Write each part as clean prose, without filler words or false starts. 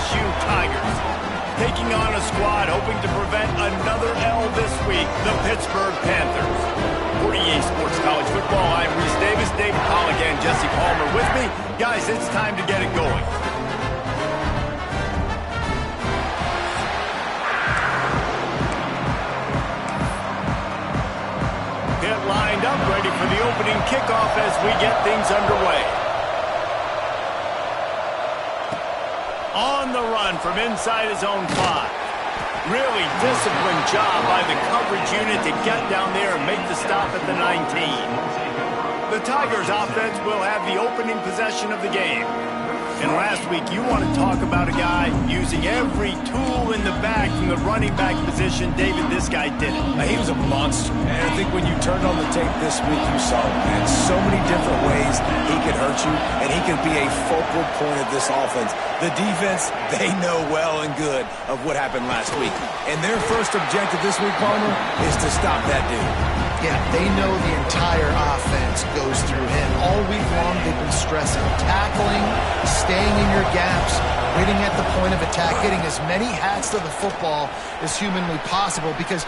LSU Tigers. Taking on a squad hoping to prevent another L this week, the Pittsburgh Panthers. For EA Sports College Football, I'm Reese Davis, David Pollock, and Jesse Palmer with me. Guys, it's time to get it going. Pitt lined up, ready for the opening kickoff as we get things underway. On the run from inside his own 5. Really disciplined job by the coverage unit to get down there and make the stop at the 19. The Tigers offense will have the opening possession of the game. And last week, you want to talk about a guy using every tool in the bag from the running back position. David, this guy did it. He was a monster. And I think when you turned on the tape this week, you saw him in so many different ways he could hurt you, and he could be a focal point of this offense. The defense, they know well and good of what happened last week. And their first objective this week, Palmer, is to stop that dude. Yeah, they know the entire offense goes through him. All week long, they've been stressing tackling, staying in your gaps, waiting at the point of attack, getting as many hats to the football as humanly possible because...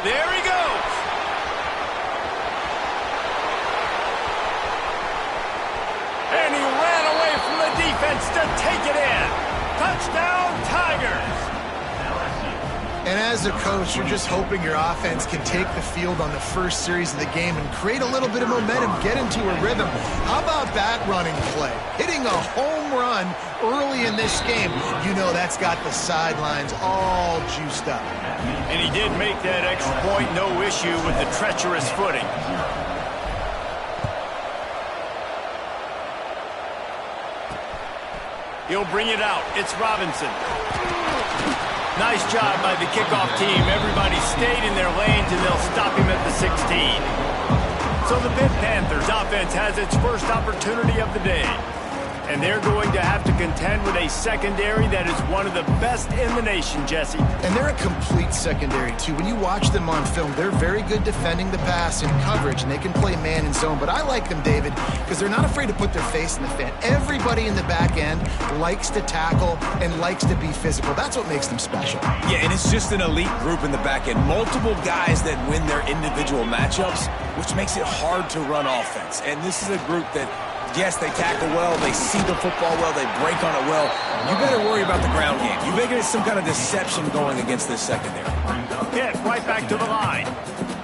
There he goes! And he ran away from the defense to take it in. Touchdown, Tigers! And as a coach, you're just hoping your offense can take the field on the first series of the game and create a little bit of momentum, get into a rhythm. How about that running play? Hitting a home run early in this game. You know that's got the sidelines all juiced up. And he did make that extra point, no issue with the treacherous footing. He'll bring it out. It's Robinson. Nice job by the kickoff team. Everybody stayed in their lanes, and they'll stop him at the 16. So the Pitt Panthers offense has its first opportunity of the day. And they're going to have to contend with a secondary that is one of the best in the nation, Jesse. And they're a complete secondary, too. When you watch them on film, they're very good defending the pass in coverage, and they can play man and zone. But I like them, David, because they're not afraid to put their face in the fan. Everybody in the back end likes to tackle and likes to be physical. That's what makes them special. Yeah, and it's just an elite group in the back end. Multiple guys that win their individual matchups, which makes it hard to run offense. And this is a group that... Yes, they tackle well, they see the football well, they break on it well. You better worry about the ground game. You better get some kind of deception going against this secondary. Pitt right back to the line.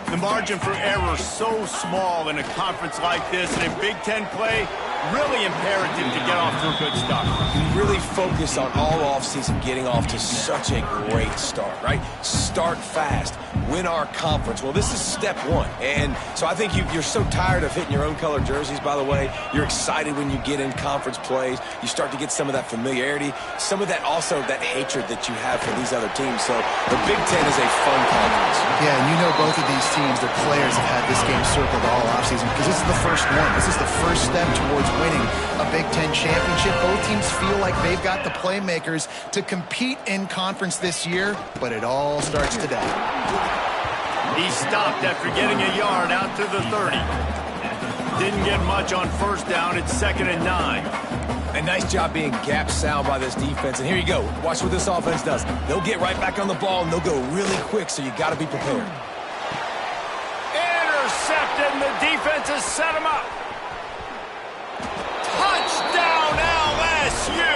The margin for error so small in a conference like this, and in Big Ten play, really imperative to get off to a good start. Really focus on all offseason getting off to such a great start, right? Start fast, win our conference. Well, this is step one. And so I think you're so tired of hitting your own color jerseys, by the way. You're excited when you get in conference plays. You start to get some of that familiarity, some of that also that hatred that you have for these other teams. So the Big Ten is a fun conference. Yeah, and you know both of these teams, their players have had this game circled all offseason because this is the first one. This is the first step towards winning a Big Ten championship. Both teams feel like they've got the playmakers to compete in conference this year, but it all starts today. He stopped after getting a yard out to the 30. Didn't get much on first down. It's 2nd and 9. A nice job being gap sound by this defense. And here you go. Watch what this offense does. They'll get right back on the ball, and they'll go really quick, so you got to be prepared. Intercepted, and the defense has set him up. Touchdown, LSU!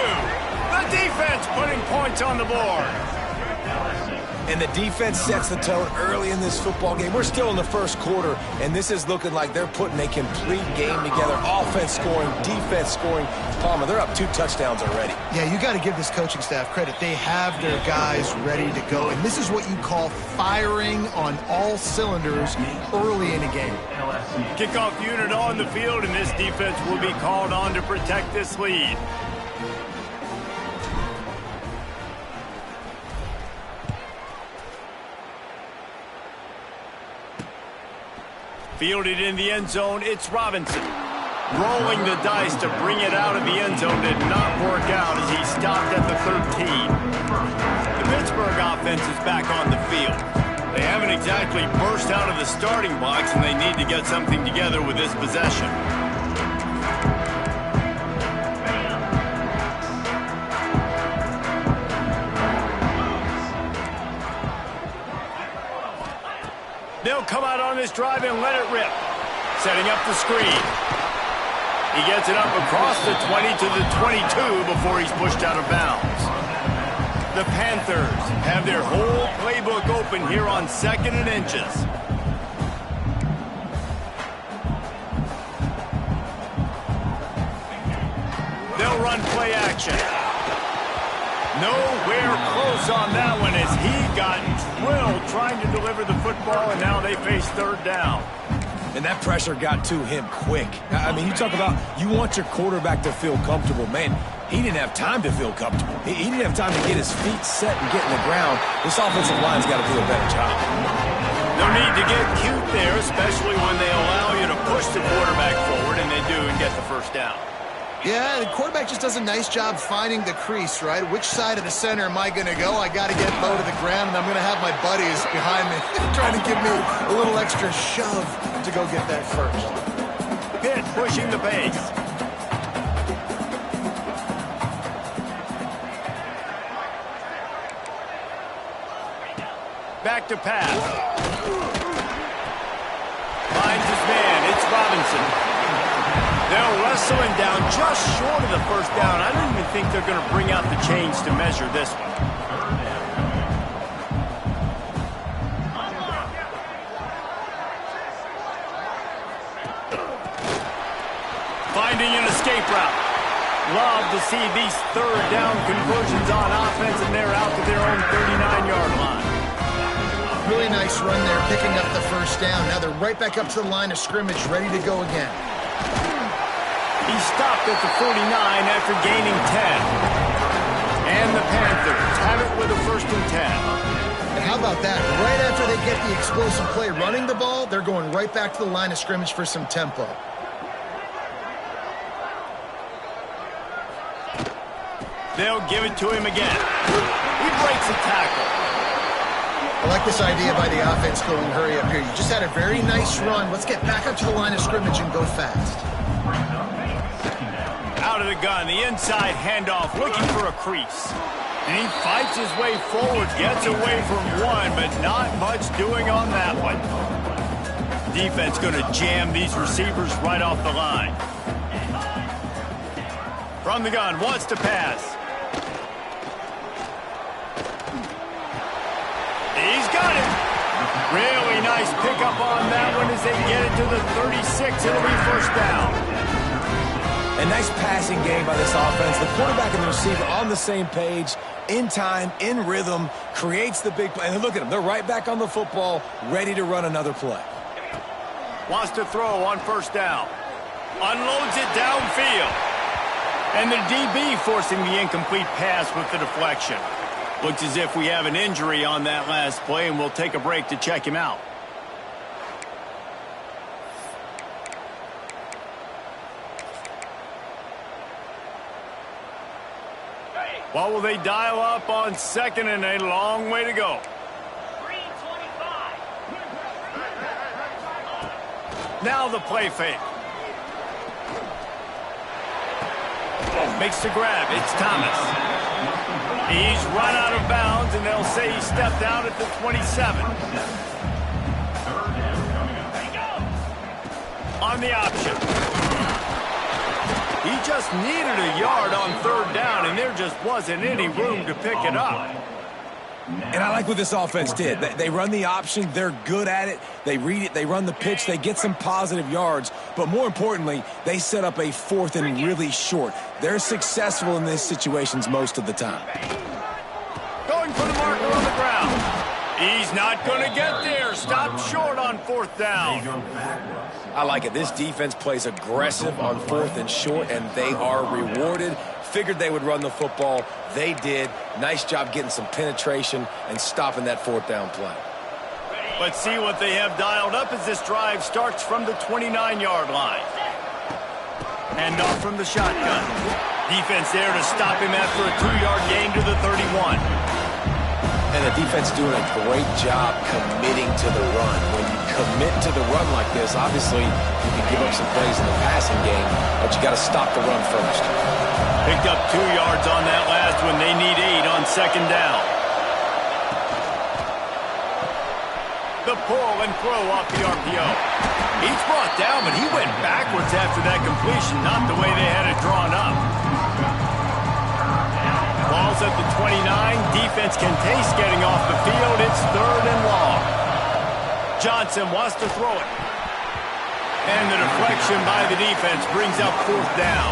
The defense putting points on the board. And the defense sets the tone early in this football game. We're still in the first quarter, and this is looking like they're putting a complete game together. Offense scoring, defense scoring. Palmer, they're up 2 touchdowns already. Yeah, you got to give this coaching staff credit. They have their guys ready to go, and this is what you call firing on all cylinders early in a game. Kickoff unit on the field, and this defense will be called on to protect this lead. Fielded in the end zone, it's Robinson. Rolling the dice to bring it out of the end zone did not work out as he stopped at the 13. The Pittsburgh offense is back on the field. They haven't exactly burst out of the starting blocks, and they need to get something together with this possession. They'll come out on this drive and let it rip. Setting up the screen. He gets it up across the 20 to the 22 before he's pushed out of bounds. The Panthers have their whole playbook open here on 2nd and inches. They'll run play action. Nowhere close on that one as he got drilled trying to deliver the football, and now they face 3rd down. And that pressure got to him quick. I mean, you talk about you want your quarterback to feel comfortable. Man, he didn't have time to feel comfortable. He didn't have time to get his feet set and get in the ground. This offensive line's got to do a better job. No need to get cute there, especially when they allow you to push the quarterback forward, and they do and get the 1st down. Yeah, the quarterback just does a nice job finding the crease, right? Which side of the center am I going to go? I got to get low to the ground, and I'm going to have my buddies behind me trying to give me a little extra shove to go get that first. Pitt pushing the pace. Back to pass. Finds his man. It's Robinson. They'll wrestle him down just short of the 1st down. I don't even think they're going to bring out the chains to measure this one. Finding an escape route. Love to see these 3rd down conversions on offense, and they're out to their own 39-yard line. Really nice run there, picking up the 1st down. Now they're right back up to the line of scrimmage, ready to go again. He stopped at the 49 after gaining 10. And the Panthers have it with a 1st and 10. And how about that? Right after they get the explosive play running the ball, they're going right back to the line of scrimmage for some tempo. They'll give it to him again. He breaks a tackle. I like this idea by the offense going hurry up here. You just had a very nice run. Let's get back up to the line of scrimmage and go fast. Out of the gun, the inside handoff, looking for a crease. And he fights his way forward, gets away from one, but not much doing on that one. Defense going to jam these receivers right off the line. From the gun, wants to pass. He's got it. Really nice pickup on that one as they get it to the 36. It'll be 1st down. A nice passing game by this offense. The quarterback and the receiver on the same page, in time, in rhythm, creates the big play. And look at them. They're right back on the football, ready to run another play. Wants to throw on 1st down. Unloads it downfield. And the DB forcing the incomplete pass with the deflection. Looks as if we have an injury on that last play, and we'll take a break to check him out. What will they dial up on 2nd and a long way to go? 3:25. Now the play fake. Makes the grab. It's Thomas. He's run out of bounds, and they'll say he stepped out at the 27. On the option. He just needed a yard on 3rd down, and there just wasn't any room to pick it up. And I like what this offense did. They run the option. They're good at it. They read it. They run the pitch. They get some positive yards. But more importantly, they set up a 4th and really short. They're successful in these situations most of the time. Going for the marker on the ground. He's not going to get there. Stopped short on 4th down. I like it. This defense plays aggressive on 4th and short, and they are rewarded. Figured they would run the football. They did. Nice job getting some penetration and stopping that 4th down play. Let's see what they have dialed up as this drive starts from the 29-yard line. Hand off from the shotgun. Defense there to stop him after a 2-yard gain to the 31. And the defense doing a great job committing to the run. When you commit to the run like this, obviously you can give up some plays in the passing game, but you got to stop the run first. Picked up 2 yards on that last one. They need 8 on 2nd down. The pull and throw off the RPO. He's brought down, but he went backwards after that completion, not the way they had it drawn up. Ball's at the 29. Defense can taste getting off the field. It's 3rd and long. Johnson wants to throw it. And the deflection by the defense brings up 4th down.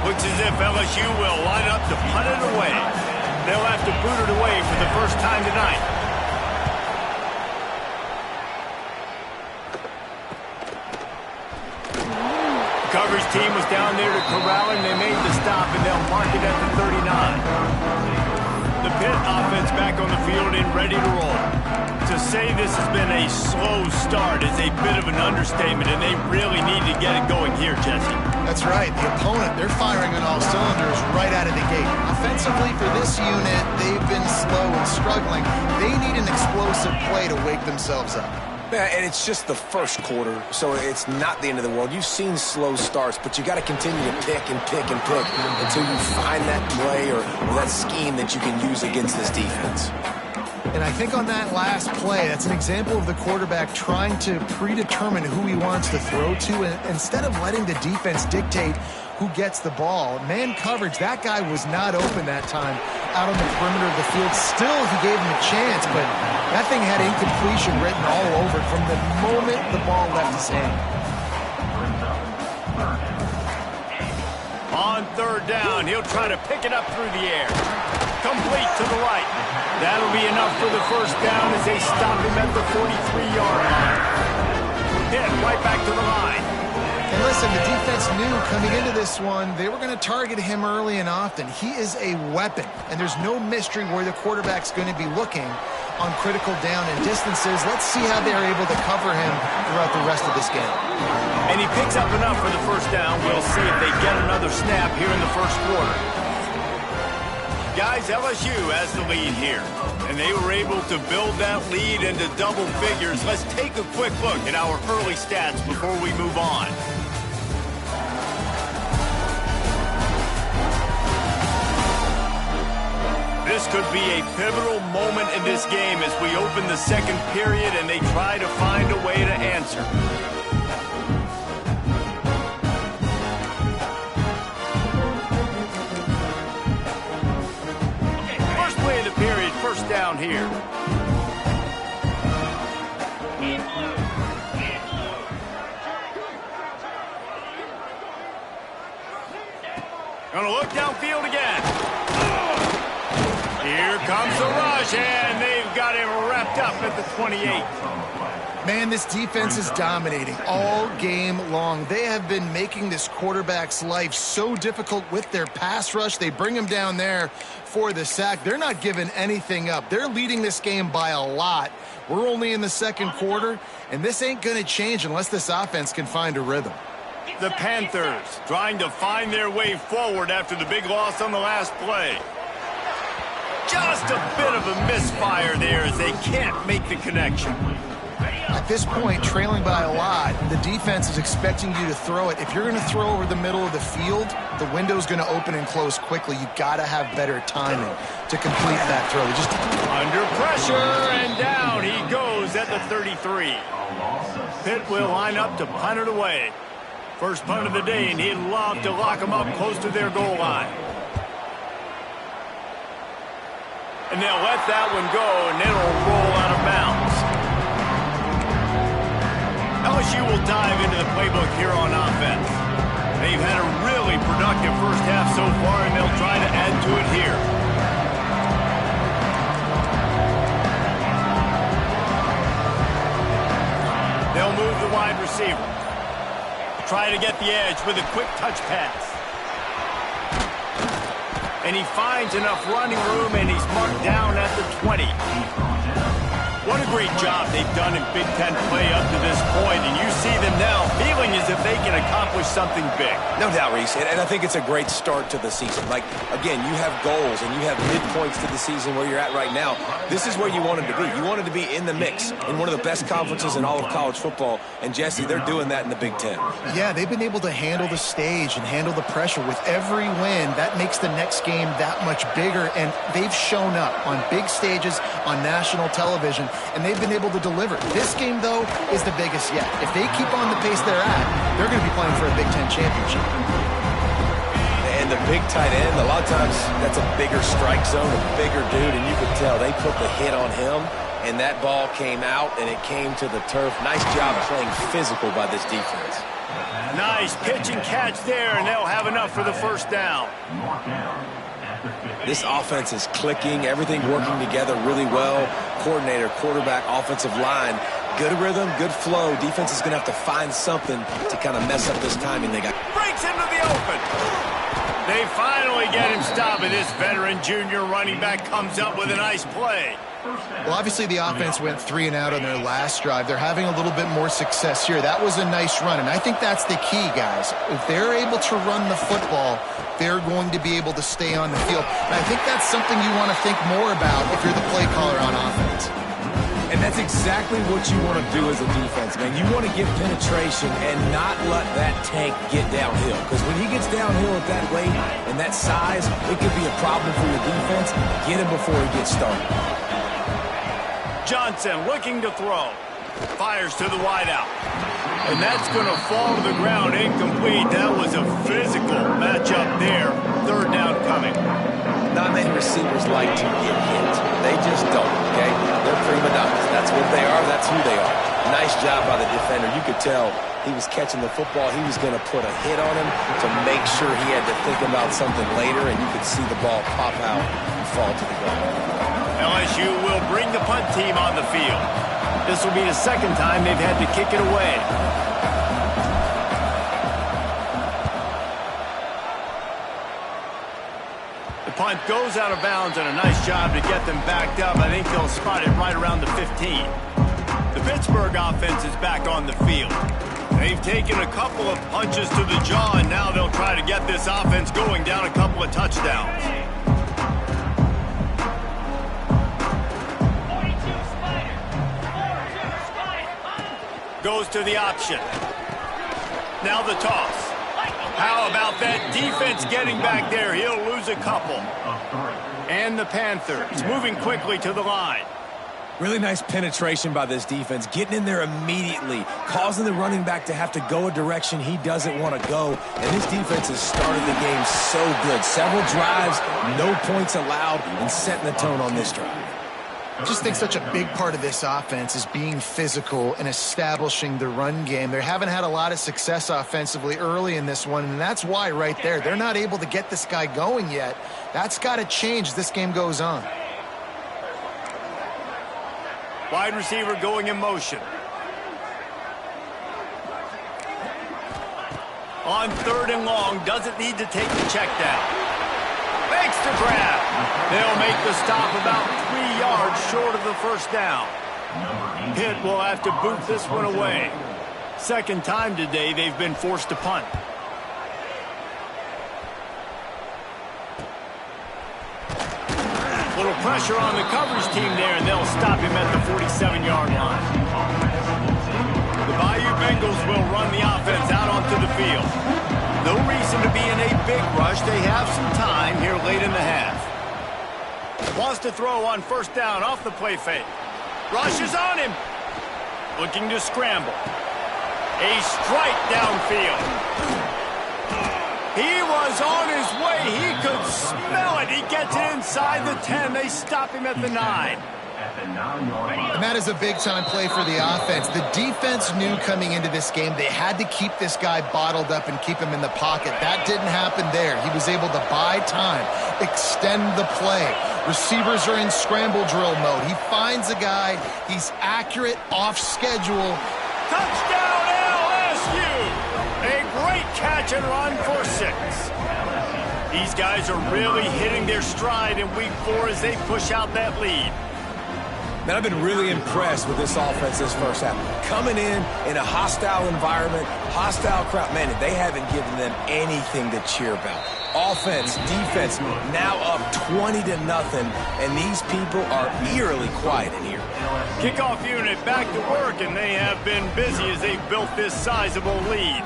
Looks as if LSU will line up to punt it away. They'll have to boot it away for the first time tonight. The coverage team was down there to corral him. They made the stop, and they'll mark it at the 39. The Pitt offense back on the field and ready to roll. To say this has been a slow start is a bit of an understatement, and they really need to get it going here, Jesse. That's right. The opponent, they're firing on all cylinders right out of the gate. Offensively, for this unit, they've been slow and struggling. They need an explosive play to wake themselves up. Yeah, and it's just the first quarter, so it's not the end of the world. You've seen slow starts, but you got to continue to pick and pick and pick until you find that play or that scheme that you can use against this defense. And I think on that last play, that's an example of the quarterback trying to predetermine who he wants to throw to, and instead of letting the defense dictate who gets the ball. Man coverage, that guy was not open that time out on the perimeter of the field. Still, he gave him a chance, but that thing had incompletion written all over it from the moment the ball left his hand. On 3rd down, he'll try to pick it up through the air. Complete to the right. That'll be enough for the first down as they stop him at the 43-yard line. Pitt right back to the line. And listen, the defense knew coming into this one, they were going to target him early and often. He is a weapon, and there's no mystery where the quarterback's going to be looking on critical down and distances. Let's see how they're able to cover him throughout the rest of this game. And he picks up enough for the first down. We'll see if they get another snap here in the first quarter. Guys, LSU has the lead here, and they were able to build that lead into double figures. Let's take a quick look at our early stats before we move on. This could be a pivotal moment in this game as we open the second period and they try to find a way to answer. First play of the period, first down here. Gonna look downfield again. Here comes the rush, and they've got him wrapped up at the 28. Man, this defense is dominating all game long. They have been making this quarterback's life so difficult with their pass rush. They bring him down there for the sack. They're not giving anything up. They're leading this game by a lot. We're only in the second quarter, and this ain't going to change unless this offense can find a rhythm. The Panthers trying to find their way forward after the big loss on the last play. Just a bit of a misfire there as they can't make the connection. At this point, trailing by a lot, the defense is expecting you to throw it. If you're going to throw over the middle of the field, the window's going to open and close quickly. You've got to have better timing to complete that throw. Just under pressure, and down he goes at the 33. Pitt will line up to punt it away. First punt of the day, and he'd love to lock them up close to their goal line. And they'll let that one go, and it'll roll out of bounds. LSU will dive into the playbook here on offense. They've had a really productive first half so far, and they'll try to add to it here. They'll move the wide receiver. Try to get the edge with a quick touch pass. And he finds enough running room, and he's marked down at the 20. What a great job they've done in Big Ten play up to this point, and you see them now feeling as if they can accomplish something big. No doubt, Reese, and I think it's a great start to the season. Like, again, you have goals and you have midpoints to the season where you're at right now. This is where you wanted to be. You wanted to be in the mix in one of the best conferences in all of college football, and Jesse, they're doing that in the Big Ten. Yeah, they've been able to handle the stage and handle the pressure. With every win, that makes the next game that much bigger, and they've shown up on big stages on national television. and they've been able to deliver. This game, though, is the biggest yet. If they keep on the pace they're at, they're going to be playing for a Big Ten championship. And the big tight end, a lot of times that's a bigger strike zone, a bigger dude, and you could tell they put the hit on him, and that ball came out, and it came to the turf. Nice job playing physical by this defense. Nice pitch and catch there, and they'll have enough for the first down. This offense is clicking, everything working together really well. Coordinator, quarterback, offensive line, good rhythm, good flow. Defense is going to have to find something to kind of mess up this timing they got. Breaks into the open. They finally get him stopped, and this veteran junior running back comes up with a nice play. Well, obviously the offense went 3 and out on their last drive. They're having a little bit more success here. That was a nice run, and I think that's the key, guys. If they're able to run the football, they're going to be able to stay on the field. And I think that's something you want to think more about if you're the play caller on offense. And that's exactly what you want to do as a defense, man. You want to get penetration and not let that tank get downhill. Because when he gets downhill at that weight and that size, it could be a problem for your defense. Get him before he gets started. Johnson looking to throw. Fires to the wideout. And that's going to fall to the ground incomplete. That was a physical matchup there. Third down coming. Not many receivers like to get hit. They just don't, okay? They're prima donnas. That's what they are. That's who they are. Nice job by the defender. You could tell he was catching the football. He was going to put a hit on him to make sure he had to think about something later, and you could see the ball pop out and fall to the ground. LSU will bring the punt team on the field. This will be the second time they've had to kick it away. The punt goes out of bounds, and a nice job to get them backed up. I think they'll spot it right around the 15. The Pittsburgh offense is back on the field. They've taken a couple of punches to the jaw, and now they'll try to get this offense going down a couple of touchdowns. Goes to the option. Now the toss. How about that defense getting back there? He'll lose a couple. And the Panthers moving quickly to the line. Really nice penetration by this defense, getting in there immediately, causing the running back to have to go a direction he doesn't want to go. And this defense has started the game so good. Several drives, no points allowed, and setting the tone on this drive. I just think such a big part of this offense is being physical and establishing the run game. They haven't had a lot of success offensively early in this one, and that's why right there, they're not able to get this guy going yet. That's got to change as this game goes on. Wide receiver going in motion. On 3rd and long, doesn't need to take the check down. Makes the grab. They'll make the stop about 3 yards short of the first down. Pitt will have to boot this one away. Second time today they've been forced to punt. Little pressure on the coverage team there, and they'll stop him at the 47-yard line. The Bayou Bengals will run the offense out onto the field. No reason to be in a big rush. They have some time here late in the half. Wants to throw on 1st down off the play fake. Rush is on him. Looking to scramble. A strike downfield. He was on his way. He could smell it. He gets it inside the 10. They stop him at the 9. And that is a big-time play for the offense. The defense knew coming into this game they had to keep this guy bottled up and keep him in the pocket. That didn't happen there. He was able to buy time, extend the play. Receivers are in scramble drill mode. He finds a guy. He's accurate, off schedule. Touchdown, LSU! A great catch and run for 6. These guys are really hitting their stride in week 4 as they push out that lead. Man, I've been really impressed with this offense this first half. Coming in a hostile environment, hostile crowd. Man, they haven't given them anything to cheer about. Offense, defense, now up 20-0, and these people are eerily quiet in here. Kickoff unit back to work, and they have been busy as they've built this sizable lead.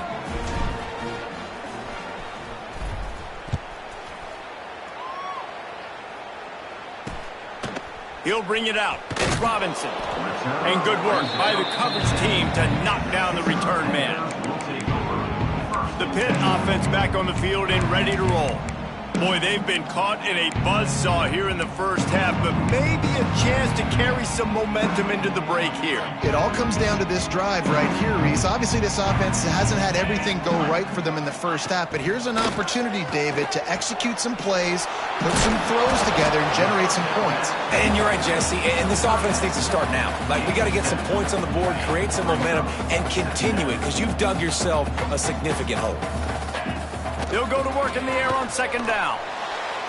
He'll bring it out. It's Robinson. And good work by the coverage team to knock down the return man. The Pitt offense back on the field and ready to roll. Boy, they've been caught in a buzzsaw here in the first half, but maybe a chance to carry some momentum into the break here. It all comes down to this drive right here, Reese. Obviously, this offense hasn't had everything go right for them in the first half, but here's an opportunity, David, to execute some plays, put some throws together, and generate some points. And you're right, Jesse, and this offense needs to start now. Like, we got to get some points on the board, create some momentum, and continue it, because you've dug yourself a significant hole. He'll go to work in the air on second down.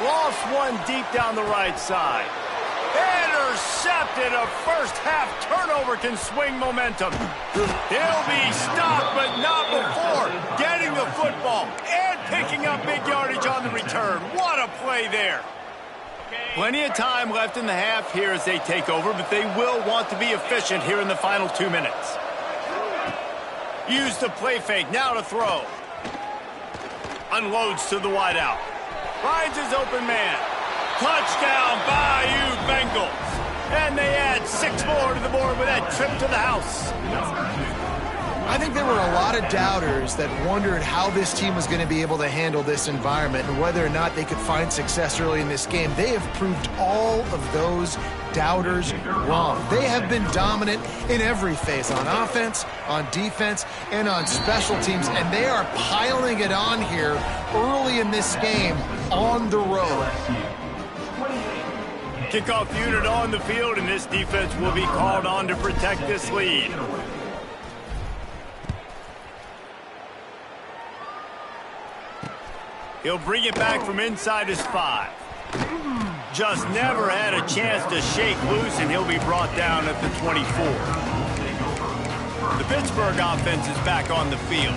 Lost one deep down the right side. Intercepted. A first-half turnover can swing momentum. He'll be stopped, but not before getting the football and picking up big yardage on the return. What a play there. Plenty of time left in the half here as they take over, but they will want to be efficient here in the final 2 minutes. Use the play fake. Now to throw. Unloads to the wideout. Finds his open man. Touchdown, Bayou Bengals. And they add 6 more to the board with that trip to the house. I think there were a lot of doubters that wondered how this team was going to be able to handle this environment and whether or not they could find success early in this game. They have proved all of those doubters wrong. They have been dominant in every phase, on offense, on defense, and on special teams, and they are piling it on here early in this game on the road. Kickoff unit on the field, and this defense will be called on to protect this lead. He'll bring it back from inside his 5. Just never had a chance to shake loose, and he'll be brought down at the 24. The Pittsburgh offense is back on the field.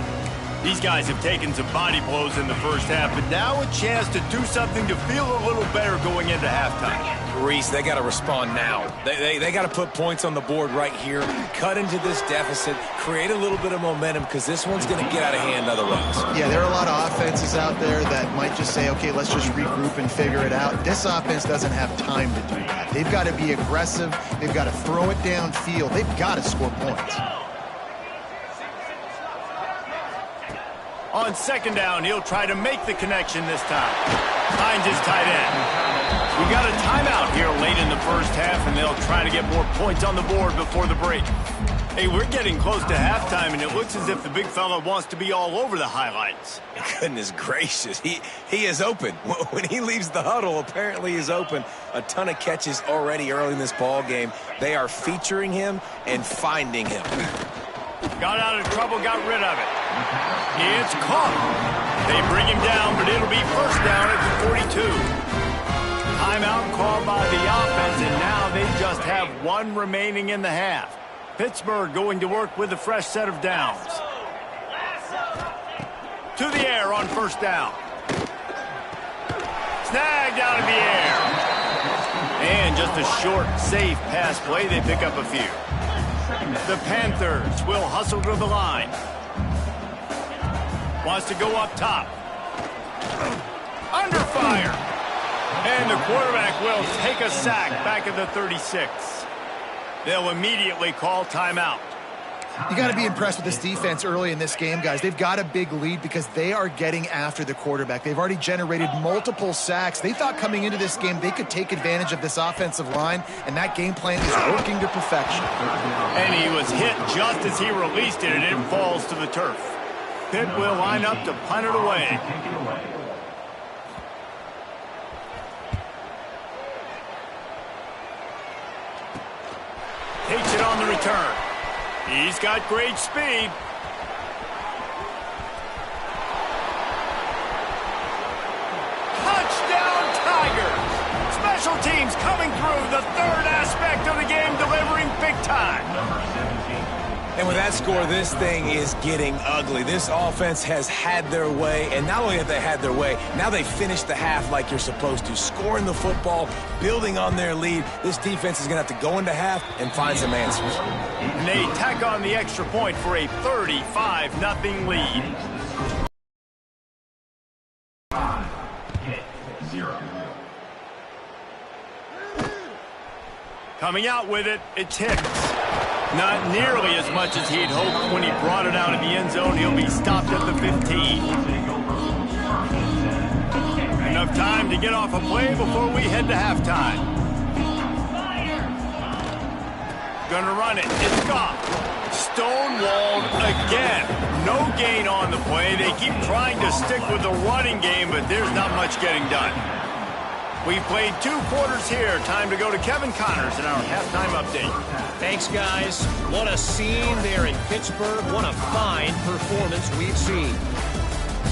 These guys have taken some body blows in the first half, but now a chance to do something to feel a little better going into halftime. Reese, they got to respond now. They got to put points on the board right here, cut into this deficit, create a little bit of momentum, because this one's going to get out of hand otherwise. Yeah, there are a lot of offenses out there that might just say, okay, let's just regroup and figure it out. This offense doesn't have time to do that. They've got to be aggressive. They've got to throw it downfield. They've got to score points. On second down, he'll try to make the connection this time. Finds his tight end. We got a timeout here late in the first half, and they'll try to get more points on the board before the break. Hey, we're getting close to halftime, and it looks as if the big fella wants to be all over the highlights. Goodness gracious, he is open. When he leaves the huddle, apparently he's open. A ton of catches already early in this ball game. They are featuring him and finding him. Got out of trouble, got rid of it. It's caught. They bring him down, but it'll be first down at the 42. Timeout called by the offense, and now they just have 1 remaining in the half. Pittsburgh going to work with a fresh set of downs. To the air on first down. Snagged out of the air. And just a short, safe pass play. They pick up a few. The Panthers will hustle to the line. Wants to go up top. Under fire. And the quarterback will take a sack back at the 36. They'll immediately call timeout. You got to be impressed with this defense early in this game, guys. They've got a big lead because they are getting after the quarterback. They've already generated multiple sacks. They thought coming into this game they could take advantage of this offensive line, and that game plan is working to perfection. And he was hit just as he released it, and it falls to the turf. Pitt will line up to punt it away. Takes it on the return. He's got great speed. Touchdown, Tigers! Special teams coming through, the third aspect of the game, delivering big time. And with that score, this thing is getting ugly. This offense has had their way, and not only have they had their way, now they finished the half like you're supposed to, scoring the football, building on their lead. This defense is going to have to go into half and find some answers. And they tack on the extra point for a 35-0 lead. 5-0. Coming out with it, it's Hicks. Not nearly as much as he'd hoped when he brought it out of the end zone. He'll be stopped at the 15. Enough time to get off a play before we head to halftime. Gonna run it. It's Goff. Stonewalled again. No gain on the play. They keep trying to stick with the running game, but there's not much getting done. We've played 2 quarters here. Time to go to Kevin Connors in our halftime update. Thanks, guys. What a scene there in Pittsburgh. What a fine performance we've seen.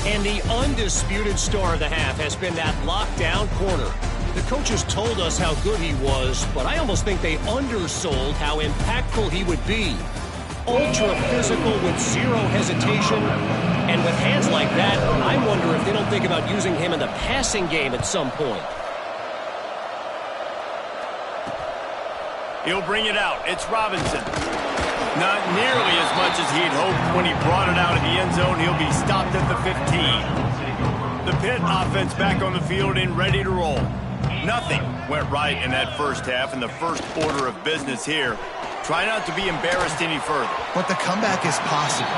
And the undisputed star of the half has been that lockdown corner. The coaches told us how good he was, but I almost think they undersold how impactful he would be. Ultra physical with zero hesitation. And with hands like that, I wonder if they don't think about using him in the passing game at some point. He'll bring it out. It's Robinson. Not nearly as much as he'd hoped when he brought it out of the end zone. He'll be stopped at the 15. The Pitt offense back on the field and ready to roll. Nothing went right in that first half, and the first order of business here. Try not to be embarrassed any further. But the comeback is possible.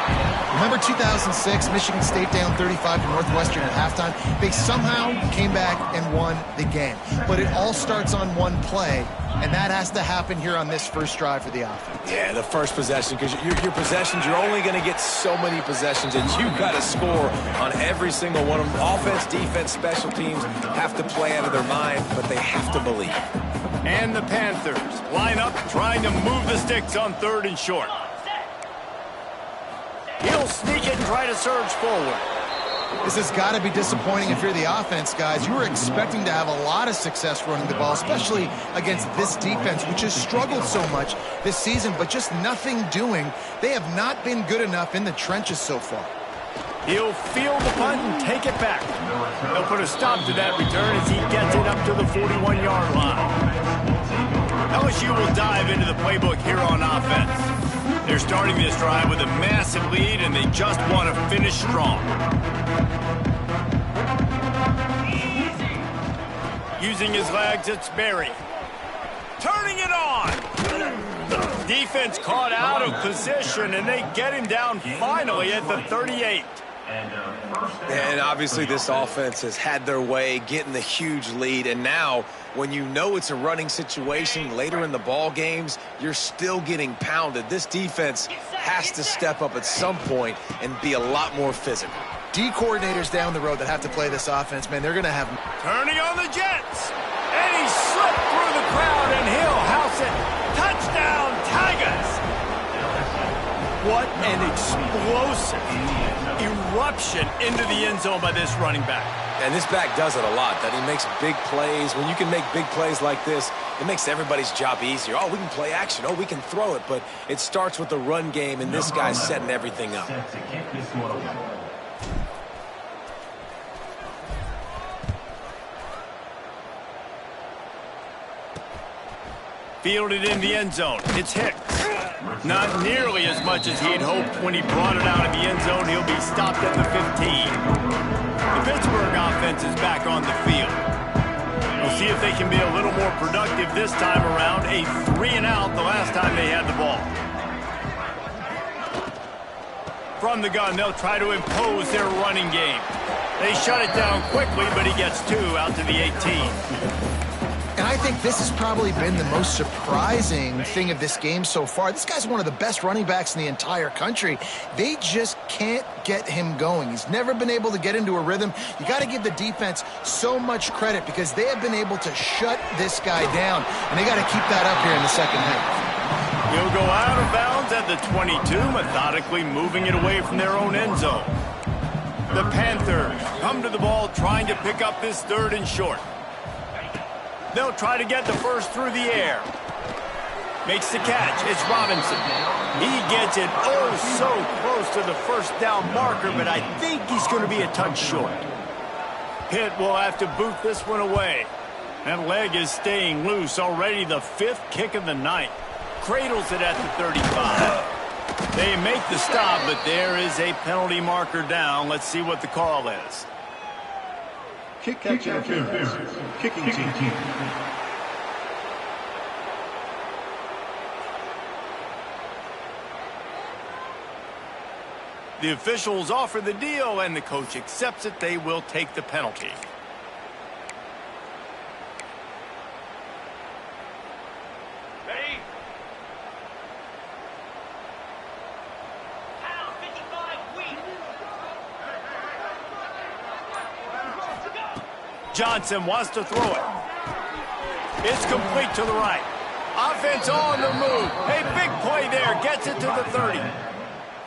Remember 2006, Michigan State down 35 to Northwestern at halftime? They somehow came back and won the game. But it all starts on one play, and that has to happen here on this first drive for the offense. Yeah, the first possession, because your possessions, you're only going to get so many possessions, and you've got to score on every single one of them. Offense, defense, special teams have to play out of their mind, but they have to believe. And the Panthers line up trying to move the sticks on 3rd and short. He'll sneak it and try to surge forward. This has got to be disappointing if you're the offense, guys. You were expecting to have a lot of success running the ball, especially against this defense, which has struggled so much this season, but just nothing doing. They have not been good enough in the trenches so far. He'll field the punt and take it back. They'll put a stop to that return as he gets it up to the 41-yard line. LSU will dive into the playbook here on offense. They're starting this drive with a massive lead, and they just want to finish strong. Using his legs, it's Berry. Turning it on. Defense caught out of position, and they get him down finally at the 38. And obviously this offense has had their way getting the huge lead, and now when you know it's a running situation later in the ball games, you're still getting pounded. This defense has to step up at some point and be a lot more physical. D coordinators down the road that have to play this offense, man, they're going to have... Turning on the Jets, and he slipped through the crowd, and he'll house it. Touchdown, Tigers! What an explosive eruption into the end zone by this running back. And this back does it a lot, that he makes big plays. When you can make big plays like this, it makes everybody's job easier. Oh, we can play action. Oh, we can throw it. But it starts with the run game, and this guy's setting everything up. Fielded in the end zone. It's Hicks. Not nearly as much as he'd hoped when he brought it out of the end zone. He'll be stopped at the 15. The Pittsburgh offense is back on the field. We'll see if they can be a little more productive this time around. A 3-and-out the last time they had the ball. From the gun, they'll try to impose their running game. They shut it down quickly, but he gets 2 out to the 18. And I think this has probably been the most surprising thing of this game so far. This guy's one of the best running backs in the entire country. They just can't get him going. He's never been able to get into a rhythm. You got to give the defense so much credit because they have been able to shut this guy down, and they got to keep that up here in the second half. He'll go out of bounds at the 22, methodically moving it away from their own end zone. The Panthers come to the ball trying to pick up this 3rd and short. They'll try to get the first through the air. Makes the catch. It's Robinson. He gets it oh so close to the first down marker, but I think he's going to be a touch short. Pitt will have to boot this one away. That leg is staying loose. Already the 5th kick of the night. Cradles it at the 35. They make the stop, but there is a penalty marker down. Let's see what the call is. Kick interference. Kicking team. The officials offer the deal, and the coach accepts it. They will take the penalty. Ready? Pound 55, weak. Johnson wants to throw it. It's complete to the right. Offense on the move. A big play there. Gets it to the 30.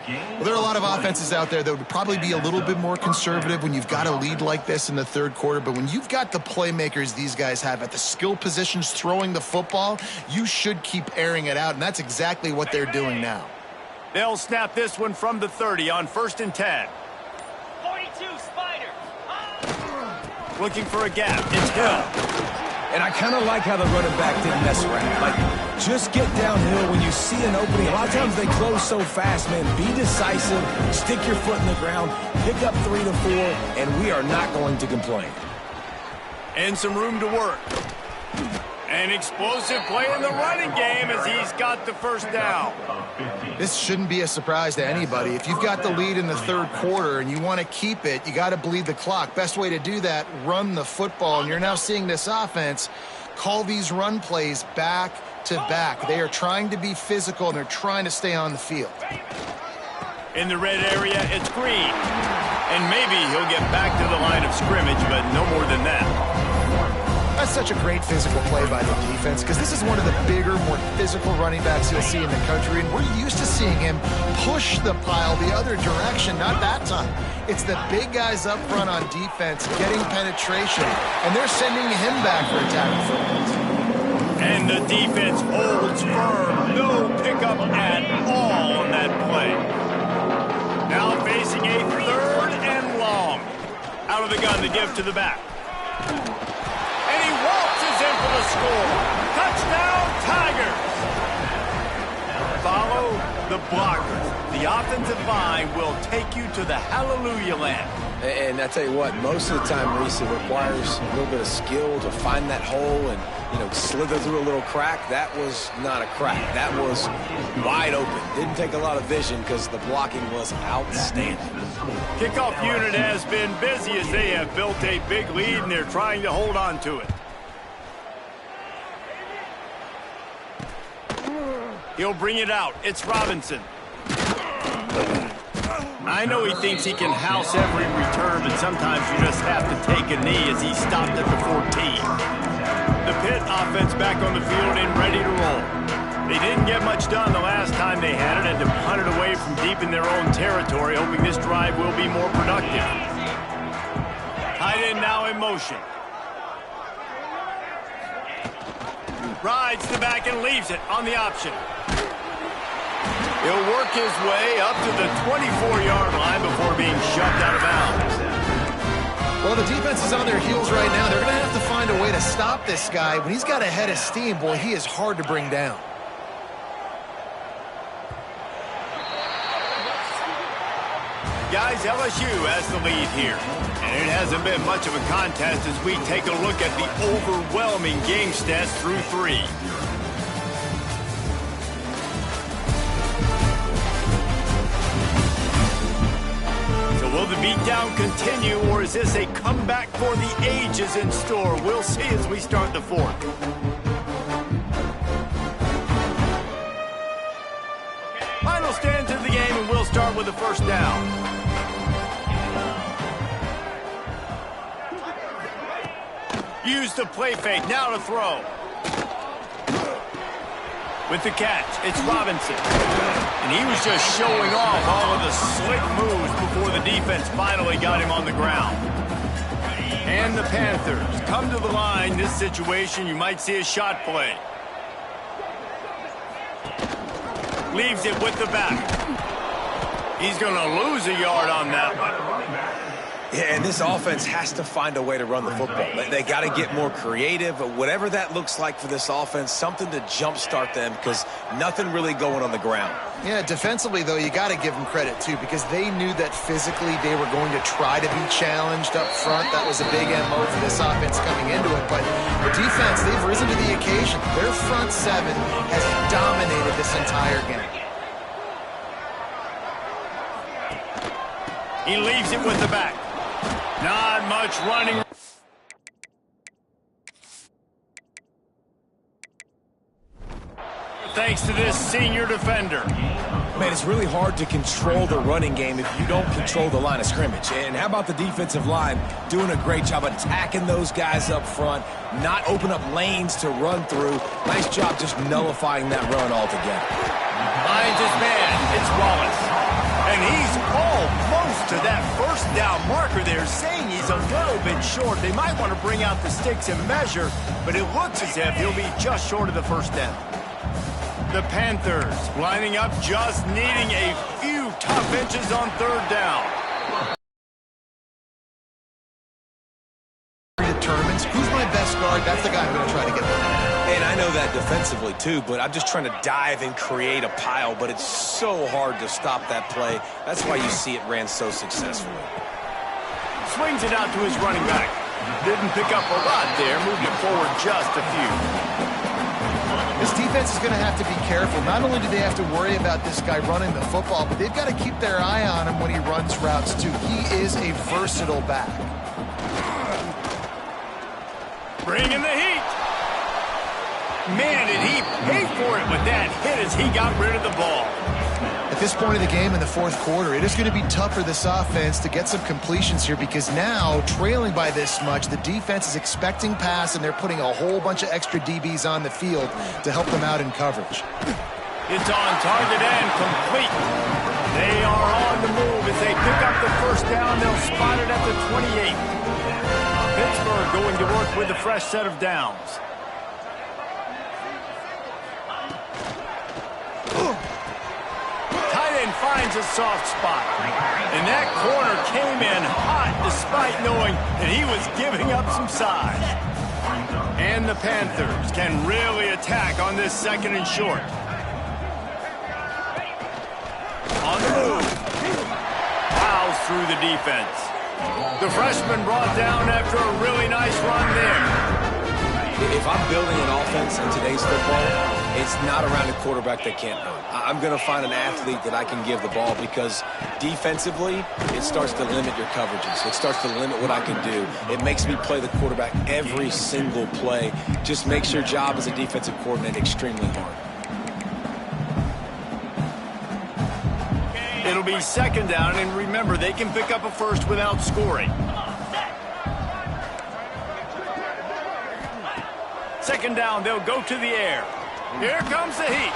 Well, there are a lot of offenses out there that would probably be a little bit more conservative when you've got a lead like this in the third quarter. But when you've got the playmakers these guys have at the skill positions throwing the football, you should keep airing it out. And that's exactly what they're doing now. They'll snap this one from the 30 on 1st and 10. 42, Spider. Looking for a gap. It's Hill. And I kind of like how the running back didn't mess around. Like, just get downhill when you see an opening. A lot of times they close so fast, man. Be decisive, stick your foot in the ground, pick up 3 to 4, and we are not going to complain. And some room to work. An explosive play in the running game as he's got the first down. This shouldn't be a surprise to anybody. If you've got the lead in the third quarter and you want to keep it, you got to bleed the clock. Best way to do that, run the football. And you're now seeing this offense call these run plays back to back. They are trying to be physical, and they're trying to stay on the field. In the red area, it's Green. And maybe he'll get back to the line of scrimmage, but no more than that. That's such a great physical play by the defense, because this is one of the bigger, more physical running backs you'll see in the country, and we're used to seeing him push the pile the other direction. Not that time. It's the big guys up front on defense getting penetration, and they're sending him back for a tackle for loss. And the defense holds firm. No pickup at all on that play. Now facing a 3rd and long. Out of the gun to give to the back. And he waltzes in for the score. Touchdown, Tigers. Follow the blockers. The offensive line will take you to the hallelujah land. And I tell you what, most of the time, Reese, it requires a little bit of skill to find that hole and, slither through a little crack. That was not a crack. That was wide open. Didn't take a lot of vision because the blocking was outstanding. Kickoff unit has been busy as they have built a big lead, and they're trying to hold on to it. He'll bring it out. It's Robinson. I know he thinks he can house every return, but sometimes you just have to take a knee as he stopped at the 14. The Pitt offense back on the field and ready to roll. They didn't get much done the last time they had it, and to punt it away from deep in their own territory, hoping this drive will be more productive. Tight end now in motion. Rides the back and leaves it on the option. He'll work his way up to the 24-yard line before being shoved out of bounds. Well, the defense is on their heels right now. They're going to have to find a way to stop this guy. When he's got a head of steam, boy, he is hard to bring down. Guys, LSU has the lead here. And it hasn't been much of a contest as we take a look at the overwhelming game stats through 3. Will the beatdown continue, or is this a comeback for the ages in store? We'll see as we start the 4th. Final stands of the game, and we'll start with the first down. Use the play fake, now to throw. With the catch, it's Robinson. And he was just showing off all of the slick moves before the defense finally got him on the ground. And the Panthers come to the line. This situation, you might see a shot play. Leaves it with the back. He's going to lose a yard on that one. Yeah, and this offense has to find a way to run the football. They got to get more creative, whatever that looks like for this offense, something to jumpstart them because nothing really going on the ground. Yeah, defensively, though, you got to give them credit, too, because they knew that physically they were going to try to be challenged up front. That was a big MO for this offense coming into it. But the defense, they've risen to the occasion. Their front 7 has dominated this entire game. He leaves it with the back. Not much running. Thanks to this senior defender. Man, it's really hard to control the running game if you don't control the line of scrimmage. And how about the defensive line doing a great job attacking those guys up front, not open up lanes to run through. Nice job just nullifying that run altogether. Finds his man. It's Wallace. And he's almost to that first down marker there, saying he's a little bit short. They might want to bring out the sticks and measure, but it looks as if he'll be just short of the first down. The Panthers lining up, just needing a few tough inches on third down. Determines who's my best guard. That's the guy I'm going to try to get there. And I know that defensively too, but I'm just trying to dive and create a pile, but it's so hard to stop that play. That's why you see it ran so successfully. Swings it out to his running back. Didn't pick up a lot there, moved it forward just a few. This defense is going to have to be careful. Not only do they have to worry about this guy running the football, but they've got to keep their eye on him when he runs routes too. He is a versatile back. Bringing the heat. Man, did he pay for it with that hit as he got rid of the ball. At this point of the game in the fourth quarter, it is going to be tough for this offense to get some completions here because now, trailing by this much, the defense is expecting pass and they're putting a whole bunch of extra DBs on the field to help them out in coverage. It's on target and complete. They are on the move as they pick up the first down. They'll spot it at the 28. Pittsburgh going to work with a fresh set of downs. Finds a soft spot. And that corner came in hot despite knowing that he was giving up some size. And the Panthers can really attack on this second and short. On the move. Plows through the defense. The freshman brought down after a really nice run there. If I'm building an offense in today's football, it's not around a quarterback that can't run. I'm going to find an athlete that I can give the ball because defensively, it starts to limit your coverages. It starts to limit what I can do. It makes me play the quarterback every single play. Just makes your job as a defensive coordinator extremely hard. It'll be second down, and remember, they can pick up a first without scoring. Second down, they'll go to the air. Here comes the heat.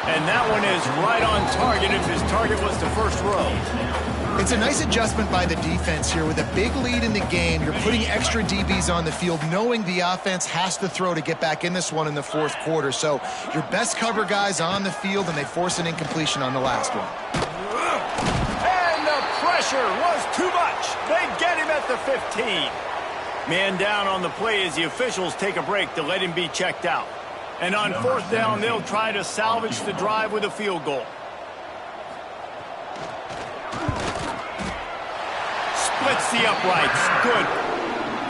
And that one is right on target if his target was the first row. It's a nice adjustment by the defense here. With a big lead in the game, you're putting extra DBs on the field, knowing the offense has to throw to get back in this one in the fourth quarter. So your best cover guys on the field, and they force an incompletion on the last one. And the pressure was too much. They get him at the 15. Man down on the play as the officials take a break to let him be checked out. And on fourth down, they'll try to salvage the drive with a field goal. Splits the uprights. Good.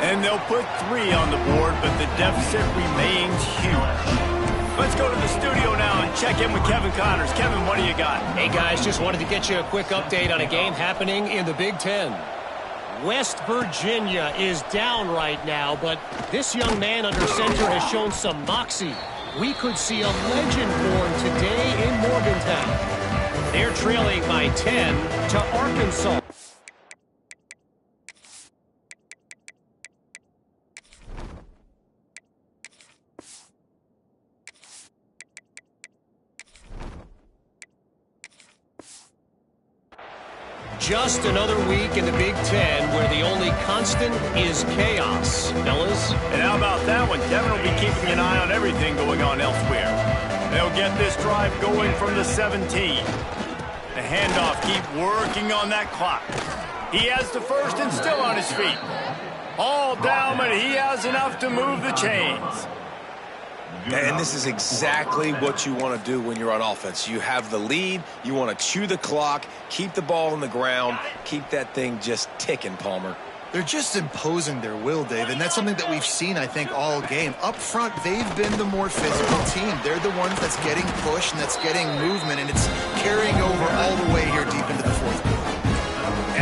And they'll put 3 on the board, but the deficit remains huge. Let's go to the studio now and check in with Kevin Connors. Kevin, what do you got? Hey, guys, just wanted to get you a quick update on a game happening in the Big Ten. West Virginia is down right now, but this young man under center has shown some moxie. We could see a legend born today in Morgantown. They're trailing by 10 to Arkansas. Just another week in the Big Ten where the only constant is chaos, fellas. And how about that one? Kevin will be keeping an eye on everything going on elsewhere. They'll get this drive going from the 17. The handoff, keep working on that clock. He has the first and still on his feet. All down, but he has enough to move the chains. And this is exactly what you want to do when you're on offense. You have the lead, you want to chew the clock, keep the ball on the ground, keep that thing just ticking, Palmer. They're just imposing their will, Dave, and that's something that we've seen, I think, all game. Up front, they've been the more physical team. They're the ones that's getting pushed and that's getting movement, and it's carrying over all the way here deep into the fourth quarter.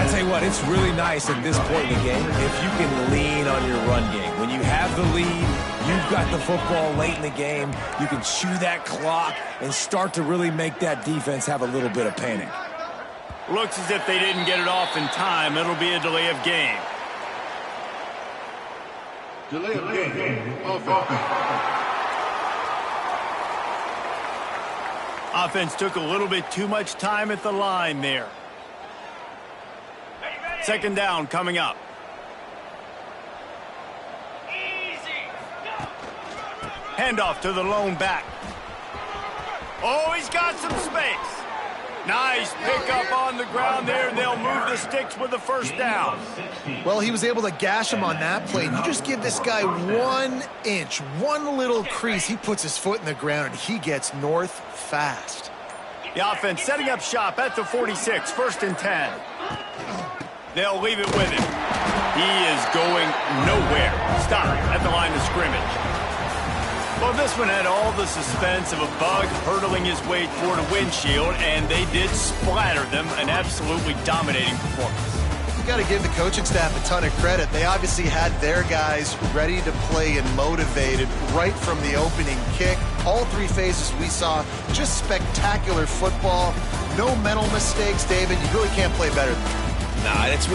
I tell you what, it's really nice at this point in the game if you can lean on your run game. When you have the lead, you've got the football late in the game, you can chew that clock and start to really make that defense have a little bit of panic. Looks as if they didn't get it off in time. It'll be a delay of game. Delay of game. Offense. Offense took a little bit too much time at the line there. Second down coming up. Handoff to the lone back. Oh, he's got some space. Nice pickup on the ground there, and they'll move the sticks with the first down. Well, he was able to gash him on that play. You just give this guy 1 inch, one little crease. He puts his foot in the ground, and he gets north fast. The offense setting up shop at the 46, 1st and 10. They'll leave it with him. He is going nowhere. Stop at the line of scrimmage. Well, this one had all the suspense of a bug hurtling his way toward a windshield, and they did splatter them. An absolutely dominating performance. You got to give the coaching staff a ton of credit. They obviously had their guys ready to play and motivated right from the opening kick. All 3 phases we saw, just spectacular football. No mental mistakes, David. You really can't play better than that. Nah, it's